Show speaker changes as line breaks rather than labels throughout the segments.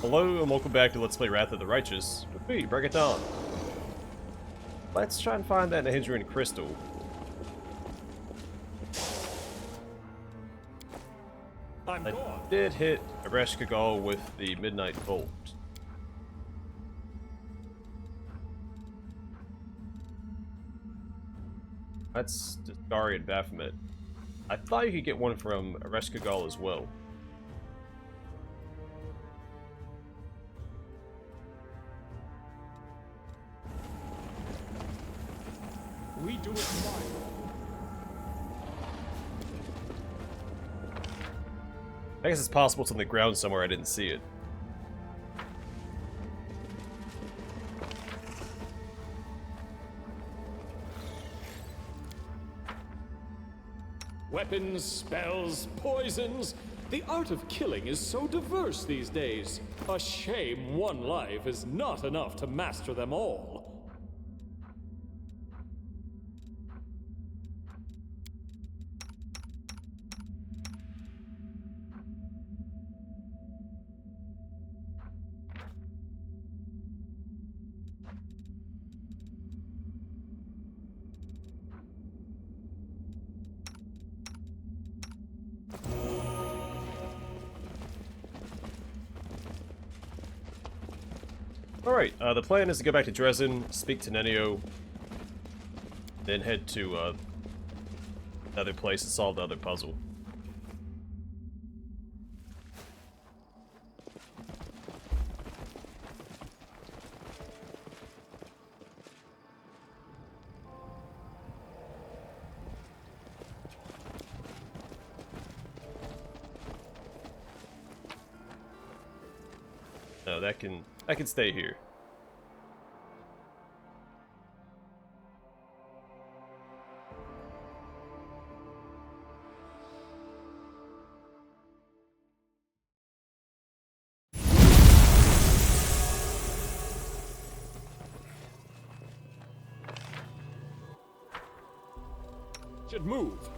Hello and welcome back to Let's Play Wrath of the Righteous. With me, Bring It On. Let's try and find that Nahidrian crystal. I did hit Aresh Kagal with the Midnight Bolt. That's Dastari and Baphomet. I thought you could get one from Aresh Kagal as well.
We do it fine.
I guess it's possible it's on the ground somewhere, I didn't see it.
Weapons, spells, poisons. The art of killing is so diverse these days. A shame one life is not enough to master them all.
Alright, the plan is to go back to Drezen, speak to Nenio, then head to another place and solve the other puzzle. No, that can stay here.
Should move.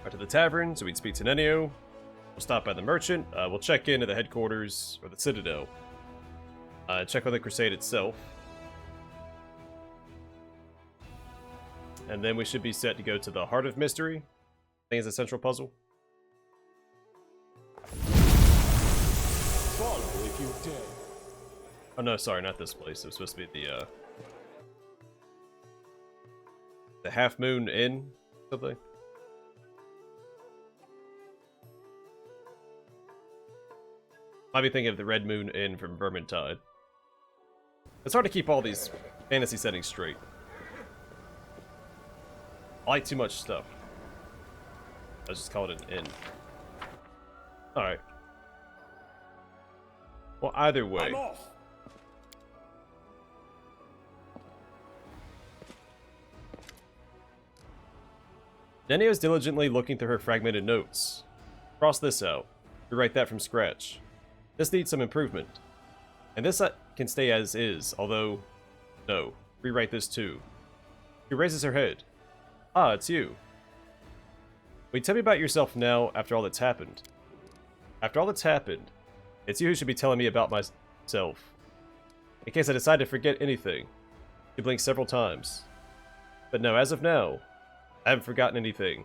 Right to the tavern, so we'd speak to Nenio. We'll stop by the merchant. We'll check into the headquarters, or the citadel. Check on the crusade itself. And then we should be set to go to the Heart of Mystery. I think it's a central puzzle.
Follow if you dare.
Oh no, sorry, not this place. It was supposed to be the Half Moon Inn, something. Might be thinking of the Red Moon Inn from Vermintide. It's hard to keep all these fantasy settings straight. I like too much stuff. Let's just call it an inn. Alright. Well, either way.
I'm off.
Nenio is diligently looking through her fragmented notes. Cross this out. Rewrite that from scratch. This needs some improvement. And this can stay as is, although... No. Rewrite this too. She raises her head. Ah, it's you. Will you tell me about yourself now, after all that's happened? After all that's happened, it's you who should be telling me about myself. In case I decide to forget anything. She blinks several times. But no, as of now, I haven't forgotten anything.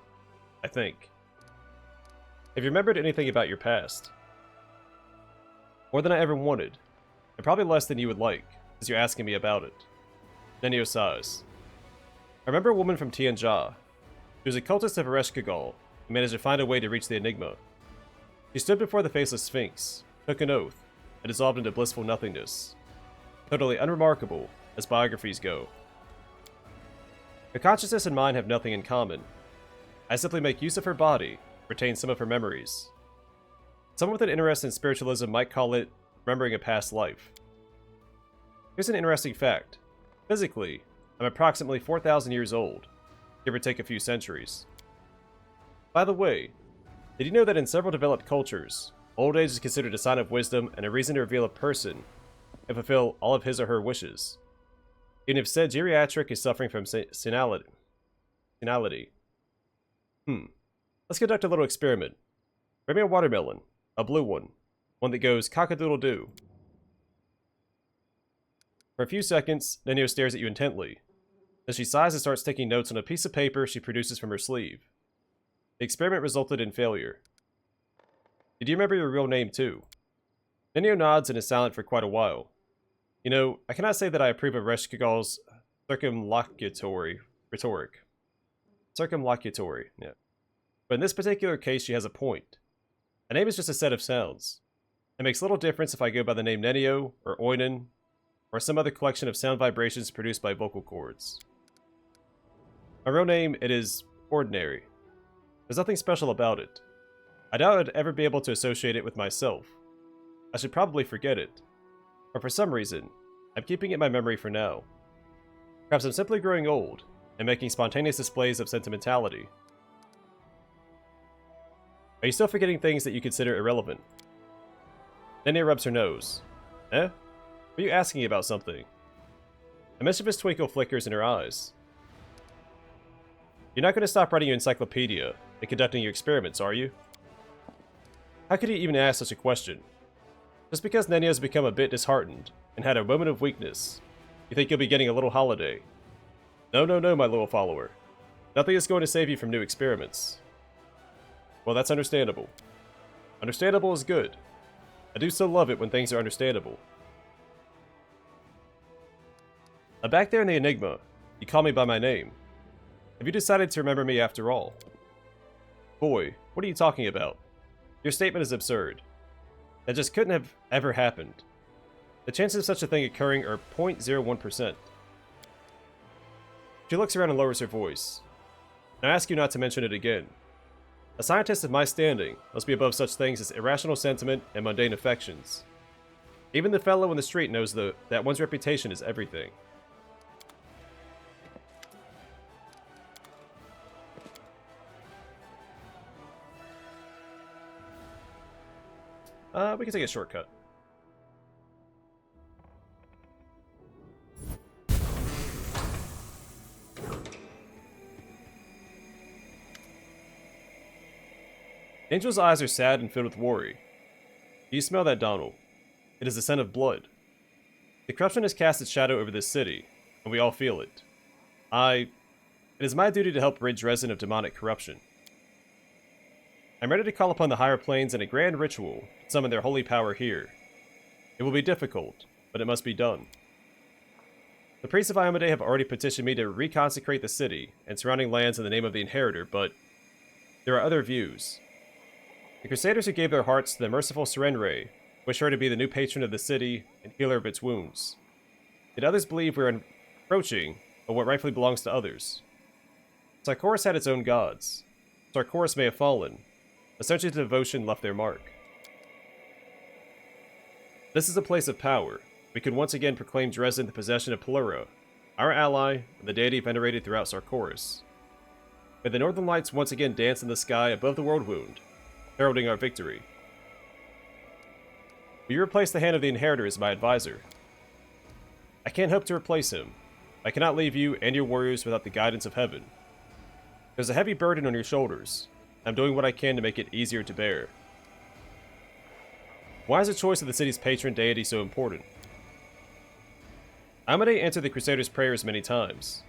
I think. Have you remembered anything about your past? More than I ever wanted. And probably less than you would like, as you're asking me about it. Nenio sighs. I remember a woman from Tianjia. She was a cultist of Ereshkigal and managed to find a way to reach the Enigma. She stood before the faceless Sphinx, took an oath, and dissolved into blissful nothingness. Totally unremarkable, as biographies go. Her consciousness and mine have nothing in common. I simply make use of her body, retain some of her memories. Someone with an interest in spiritualism might call it remembering a past life. Here's an interesting fact. Physically, I'm approximately 4,000 years old, give or take a few centuries. By the way, did you know that in several developed cultures, old age is considered a sign of wisdom and a reason to reveal a person and fulfill all of his or her wishes, even if said geriatric is suffering from senility? Let's conduct a little experiment. Bring me a watermelon, a blue one that goes cock-a-doodle-doo. For a few seconds, Nenio stares at you intently. Then she sighs and starts taking notes on a piece of paper she produces from her sleeve. The experiment resulted in failure. Did you remember your real name too? Nenio nods and is silent for quite a while. You know, I cannot say that I approve of Reshkigal's circumlocutory rhetoric. Circumlocutory, yeah. But in this particular case, she has a point. A name is just a set of sounds. It makes little difference if I go by the name Nenio, or Oinen, or some other collection of sound vibrations produced by vocal cords. My real name, it is ordinary. There's nothing special about it. I doubt I'd ever be able to associate it with myself. I should probably forget it. But for some reason, I'm keeping it in my memory for now. Perhaps I'm simply growing old, and making spontaneous displays of sentimentality. Are you still forgetting things that you consider irrelevant? Nenio rubs her nose. Eh? Are you asking about something? A mischievous twinkle flickers in her eyes. You're not going to stop writing your encyclopedia and conducting your experiments, are you? How could you even ask such a question? Just because Nenio's become a bit disheartened and had a moment of weakness, you think you'll be getting a little holiday. No, my little follower. Nothing is going to save you from new experiments. Well, that's understandable. Understandable is good. I do so love it when things are understandable. Back there in the Enigma, you call me by my name. Have you decided to remember me after all? Boy, what are you talking about? Your statement is absurd. That just couldn't have ever happened. The chances of such a thing occurring are 0.01%. She looks around and lowers her voice. I ask you not to mention it again. A scientist of my standing must be above such things as irrational sentiment and mundane affections. Even the fellow in the street knows that one's reputation is everything. We can take a shortcut. Angel's eyes are sad and filled with worry. Do you smell that, Donald? It is the scent of blood. The corruption has cast its shadow over this city, and we all feel it. It is my duty to help rid Drezen of demonic corruption. I'm ready to call upon the higher planes in a grand ritual to summon their holy power here. It will be difficult, but it must be done. The priests of Iomedae have already petitioned me to reconsecrate the city and surrounding lands in the name of the Inheritor, but there are other views. The Crusaders who gave their hearts to the merciful Serenre wish her to be the new patron of the city and healer of its wounds. Yet others believe we are encroaching on what rightfully belongs to others. Sarkoris had its own gods. Sarkoris may have fallen, but centuries of devotion left their mark. This is a place of power. We can once again proclaim Drezen the possession of Pelura, our ally and the deity venerated throughout Sarkoris. May the northern lights once again dance in the sky above the world wound, heralding our victory. Will you replace the Hand of the Inheritor as my advisor? I can't hope to replace him. I cannot leave you and your warriors without the guidance of heaven. There's a heavy burden on your shoulders. I'm doing what I can to make it easier to bear. Why is the choice of the city's patron deity so important? Iomedae answered the Crusaders' prayers many times.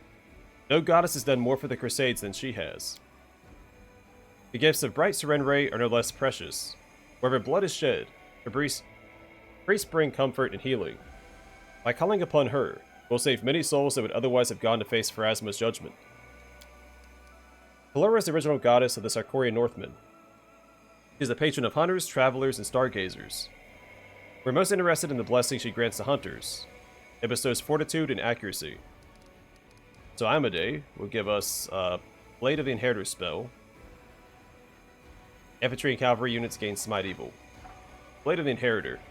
No goddess has done more for the Crusades than she has. The gifts of bright Serenre are no less precious. Wherever blood is shed, her priests bring comfort and healing. By calling upon her, We'll save many souls that would otherwise have gone to face Pharasma's judgment. Pelora is the original goddess of the Sarkorian Northmen. She is the patron of hunters, travelers, and stargazers. We're most interested in the blessing she grants to hunters. It bestows fortitude and accuracy. So Amade will give us Blade of the Inheritor spell. Infantry and cavalry units gain Smite Evil. Blade of the Inheritor.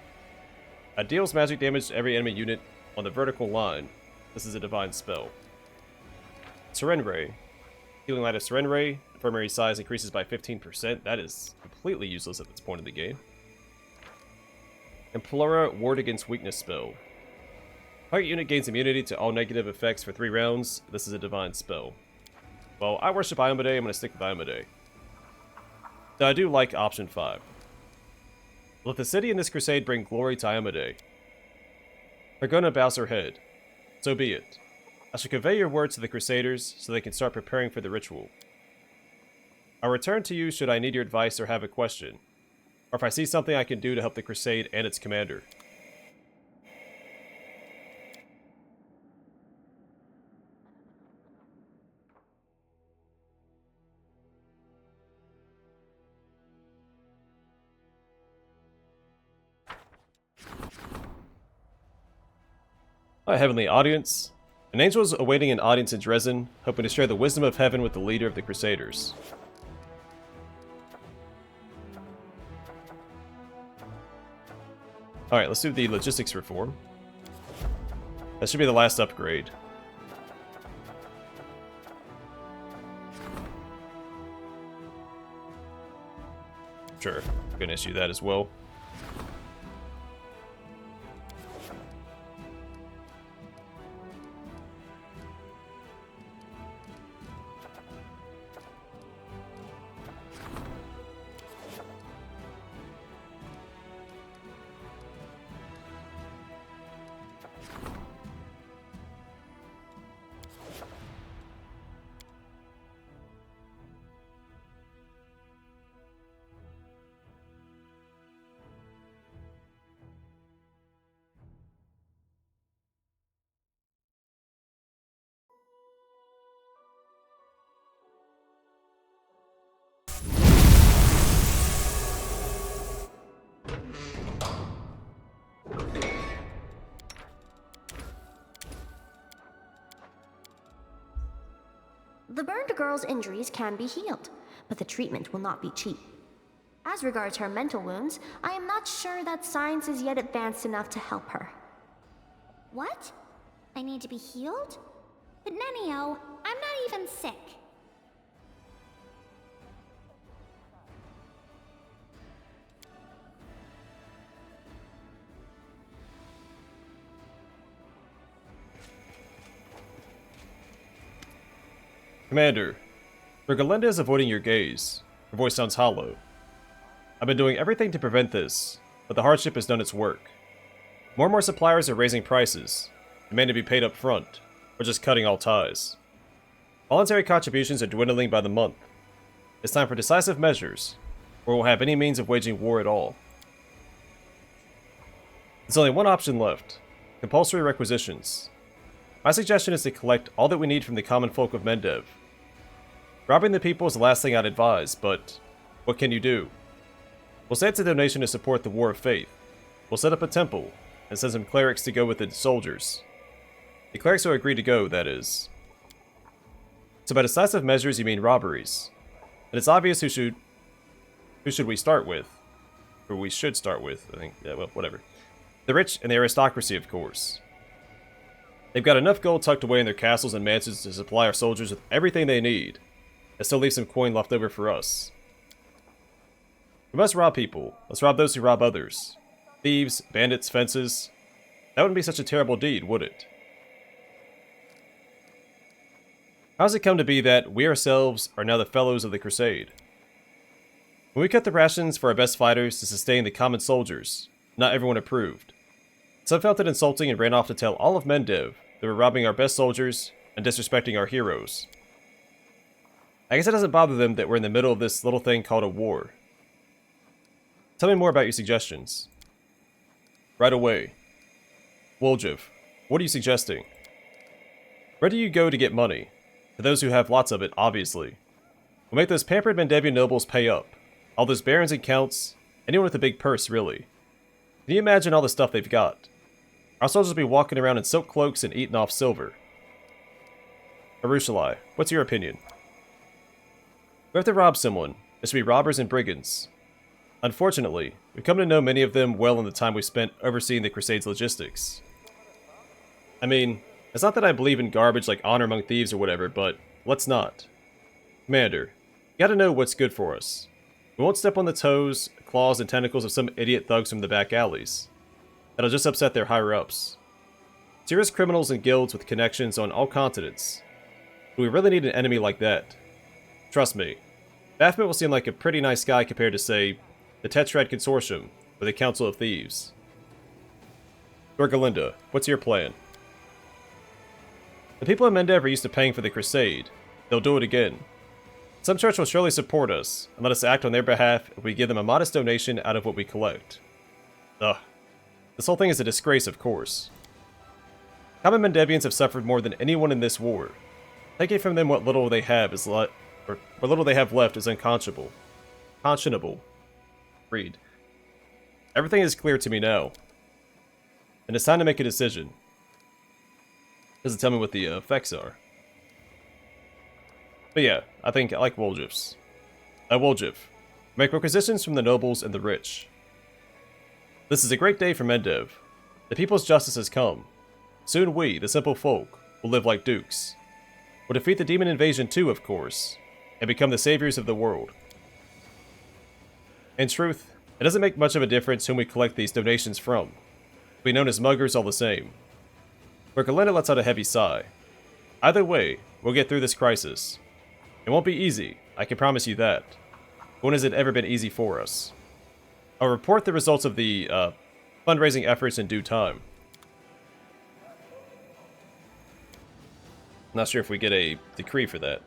It deals magic damage to every enemy unit on the vertical line. This is a divine spell. Serenray. Healing Light of Serenray. Infirmary size increases by 15%. That is completely useless at this point in the game. And Pelora Ward Against Weakness spell. Target unit gains immunity to all negative effects for 3 rounds. This is a divine spell. Well, I worship Iomade. I'm going to stick with Iomade. Though I do like option 5. Let the city in this crusade bring glory to Iomade. Hargona bows her head. So be it. I shall convey your words to the Crusaders so they can start preparing for the ritual. I'll return to you should I need your advice or have a question, or if I see something I can do to help the crusade and its commander. Hi, Heavenly Audience. An angel is awaiting an audience in Drezen, hoping to share the wisdom of heaven with the leader of the Crusaders. Alright, let's do the logistics reform. That should be the last upgrade. Sure, I'm gonna issue that as well.
The burned girl's injuries can be healed, but the treatment will not be cheap. As regards her mental wounds, I am not sure that science is yet advanced enough to help her.
What? I need to be healed? But Nenio, I'm not even sick.
Commander, Galinda is avoiding your gaze. Her voice sounds hollow. I've been doing everything to prevent this, but the hardship has done its work. More and more suppliers are raising prices, demanding to be paid up front, or just cutting all ties. Voluntary contributions are dwindling by the month. It's time for decisive measures, or we'll have any means of waging war at all. There's only one option left: compulsory requisitions. My suggestion is to collect all that we need from the common folk of Mendev. Robbing the people is the last thing I'd advise, but what can you do? We'll send a donation to support the War of Faith. We'll set up a temple, and send some clerics to go with the soldiers. The clerics will agree to go, that is. So by decisive measures you mean robberies. And it's obvious who should we start with? Or we should start with, I think. Yeah, well, whatever. The rich and the aristocracy, of course. They've got enough gold tucked away in their castles and mansions to supply our soldiers with everything they need, and still leave some coin left over for us. We must rob people. Let's rob those who rob others. Thieves, bandits, fences. That wouldn't be such a terrible deed, would it? How does it come to be that we ourselves are now the fellows of the crusade? When we cut the rations for our best fighters to sustain the common soldiers, not everyone approved. Some felt it insulting and ran off to tell all of Mendev that we're robbing our best soldiers and disrespecting our heroes. I guess it doesn't bother them that we're in the middle of this little thing called a war. Tell me more about your suggestions. Right away. Woljev, what are you suggesting? Where do you go to get money? To those who have lots of it, obviously. We'll make those pampered Mendevian nobles pay up. All those barons and counts, anyone with a big purse, really. Can you imagine all the stuff they've got? Our soldiers will be walking around in silk cloaks and eating off silver. Arushalai, what's your opinion? We have to rob someone. There should be robbers and brigands. Unfortunately, we've come to know many of them well in the time we spent overseeing the Crusade's logistics. I mean, it's not that I believe in garbage like honor among thieves or whatever, but let's not. Commander, you gotta know what's good for us. We won't step on the toes, claws, and tentacles of some idiot thugs from the back alleys. That'll just upset their higher-ups. Serious criminals and guilds with connections on all continents. Do we really need an enemy like that? Trust me, Baphomet will seem like a pretty nice guy compared to, say, the Tetrad Consortium or the Council of Thieves. Dorgalinda, what's your plan? The people of Mendev are used to paying for the Crusade. They'll do it again. Some church will surely support us, and let us act on their behalf if we give them a modest donation out of what we collect. Ugh. This whole thing is a disgrace, of course. Common Mendevians have suffered more than anyone in this war. Taking from them what little they have is what little they have left is unconscionable. Read. Everything is clear to me now. And it's time to make a decision. Doesn't tell me what the effects are. But yeah, I think I like Woljifs. Woljif. Make requisitions from the nobles and the rich. This is a great day for Mendev. The people's justice has come. Soon we, the simple folk, will live like dukes. We'll defeat the demon invasion too, of course, and become the saviors of the world. In truth, it doesn't make much of a difference whom we collect these donations from. We'll be known as muggers all the same. Berkelenda lets out a heavy sigh. Either way, we'll get through this crisis. It won't be easy, I can promise you that. When has it ever been easy for us? I'll report the results of the fundraising efforts in due time. Not sure if we get a decree for that.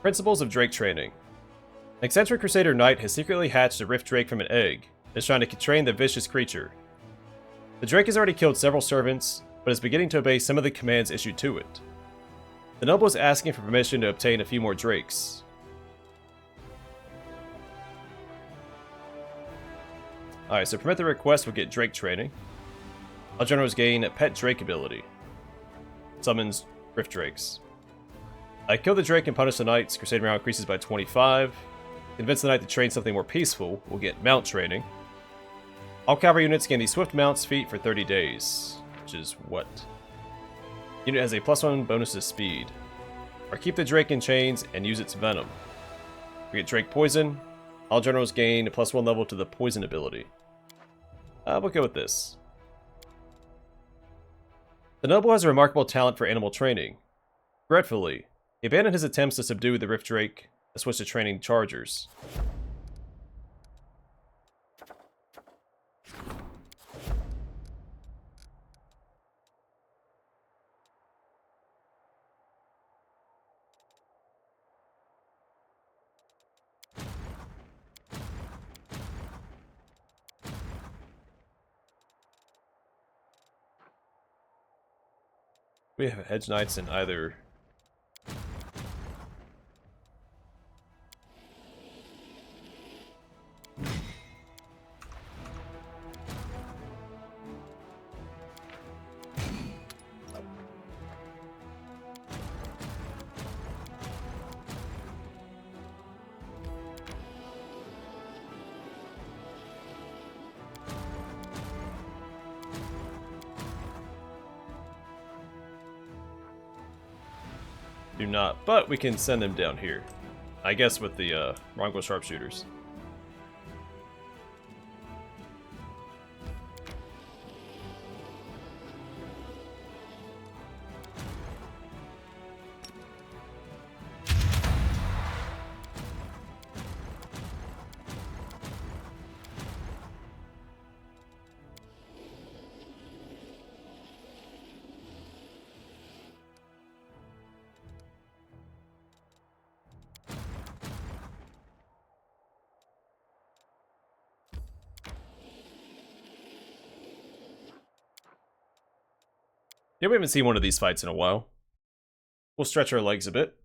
Principles of Drake Training. An eccentric Crusader Knight has secretly hatched a Rift Drake from an egg and is trying to train the vicious creature. The Drake has already killed several servants, but is beginning to obey some of the commands issued to it. The noble is asking for permission to obtain a few more Drakes. Alright, so permit the request will get Drake Training. All generals gain Pet Drake ability. Summons Rift Drakes. Kill the Drake and punish the Knights. Crusade morale increases by 25. Convince the Knight to train something more peaceful. We'll get Mount Training. All cavalry units gain the Swift Mount's feat for 30 days. Which is what? Unit has a +1 bonus to speed. Or keep the Drake in chains and use its venom. We get Drake Poison. All generals gain a +1 level to the Poison ability. We'll go with this. The noble has a remarkable talent for animal training. Regretfully, he abandoned his attempts to subdue the Rift Drake and switched to training chargers. We have Hedge Knights in either. Do not, but we can send them down here. I guess with the Mongol sharpshooters. Yeah, we haven't seen one of these fights in a while. We'll stretch our legs a bit.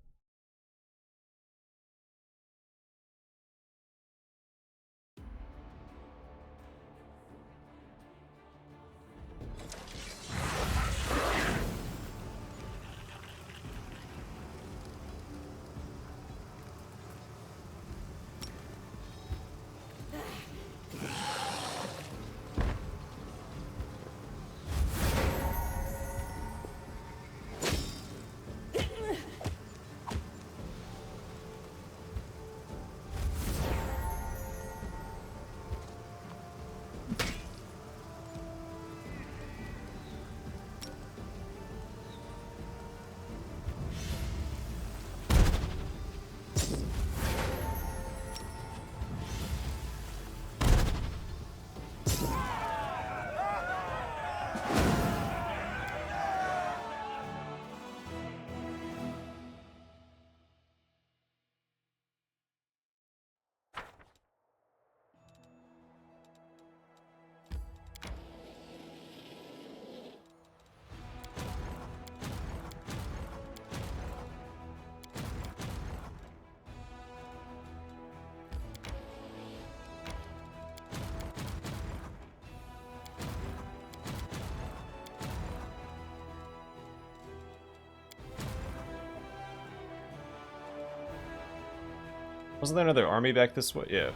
Wasn't there another army back this way? Yeah,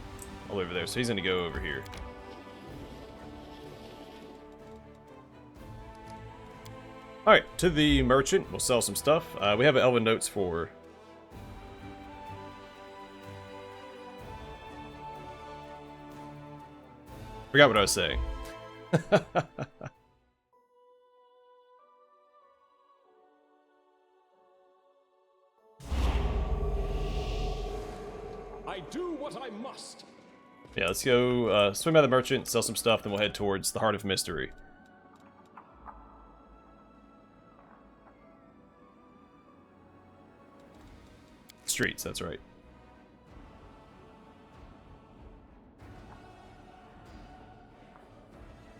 all over there. So he's gonna go over here. Alright, to the merchant. We'll sell some stuff. We have elven notes for... Forgot what I was saying.
I do what I must.
Yeah, let's go swim by the merchant, sell some stuff, then we'll head towards the Heart of Mystery. Streets, that's right.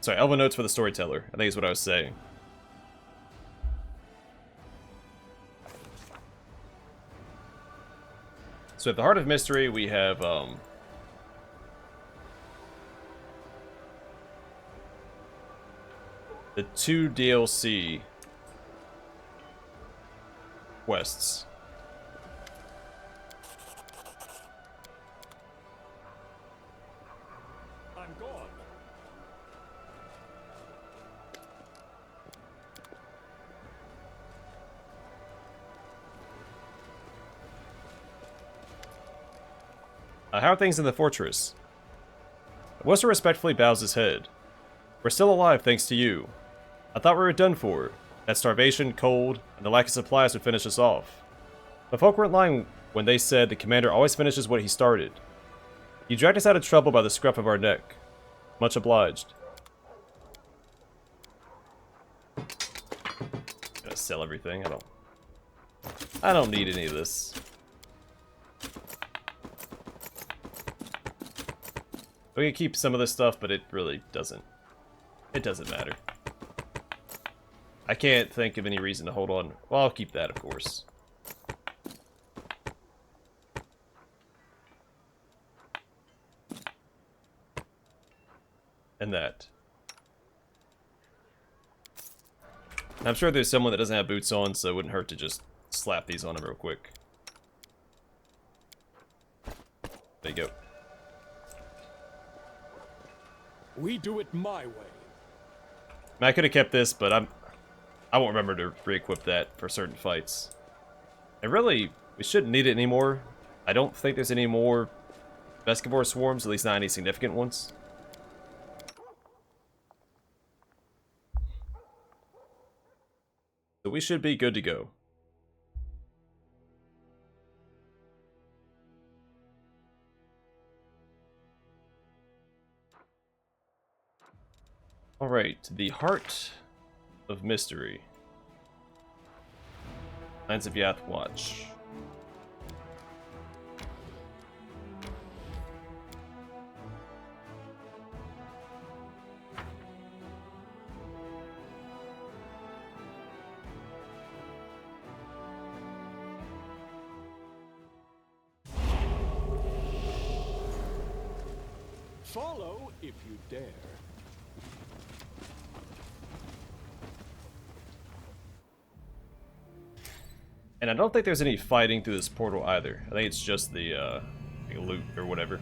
Sorry, elven notes for the storyteller, I think is what I was saying. So at the Heart of Mystery, we have, the 2 DLC quests.
I'm gone.
How are things in the fortress? Wester respectfully bows his head. We're still alive thanks to you. I thought we were done for. That starvation, cold, and the lack of supplies would finish us off. But folk weren't lying when they said the commander always finishes what he started. You dragged us out of trouble by the scruff of our neck. Much obliged. Gonna sell everything. I don't need any of this. We can keep some of this stuff, but it really doesn't. It doesn't matter. I can't think of any reason to hold on. Well, I'll keep that, of course. And that. I'm sure there's someone that doesn't have boots on, so it wouldn't hurt to just slap these on him real quick. There you go.
We do it my way.
I could have kept this, but I won't remember to re-equip that for certain fights. And really, we shouldn't need it anymore. I don't think there's any more Vescivore swarms, at least not any significant ones. So we should be good to go. Alright, the Heart of Mystery. Lines of Yath Watch.
Follow if you dare.
And I don't think there's any fighting through this portal either. I think it's just the loot or whatever.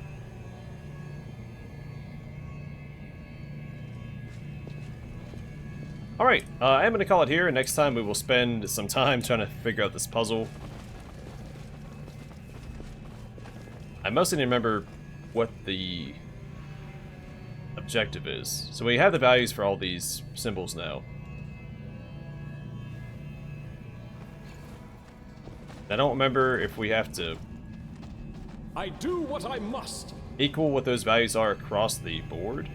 Alright, I'm going to call it here, and next time we will spend some time trying to figure out this puzzle. I mostly need to remember what the objective is. So we have the values for all these symbols now. I don't remember if we have to
I do what I must.
equal what those values are across the board.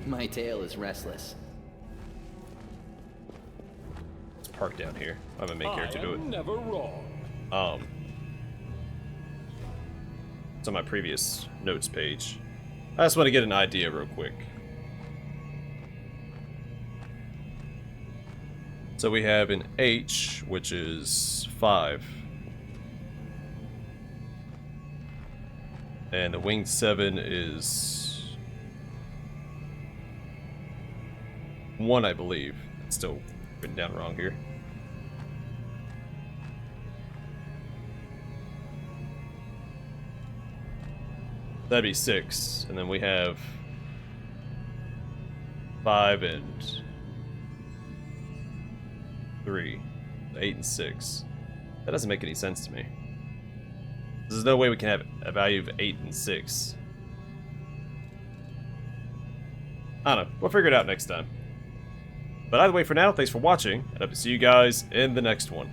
My tail is restless.
Let's park down here. I have a make
I
here to do it.
am never wrong.
It's on my previous notes page. I just want to get an idea real quick. So we have an H, which is 5. And the winged 7 is 1, I believe. It's still written down wrong here. That'd be 6. And then we have 5 and 3, 8 and 6. That doesn't make any sense to me. There's no way we can have a value of 8 and 6. I don't know. We'll figure it out next time. But either way, for now, thanks for watching, and I hope to see you guys in the next one.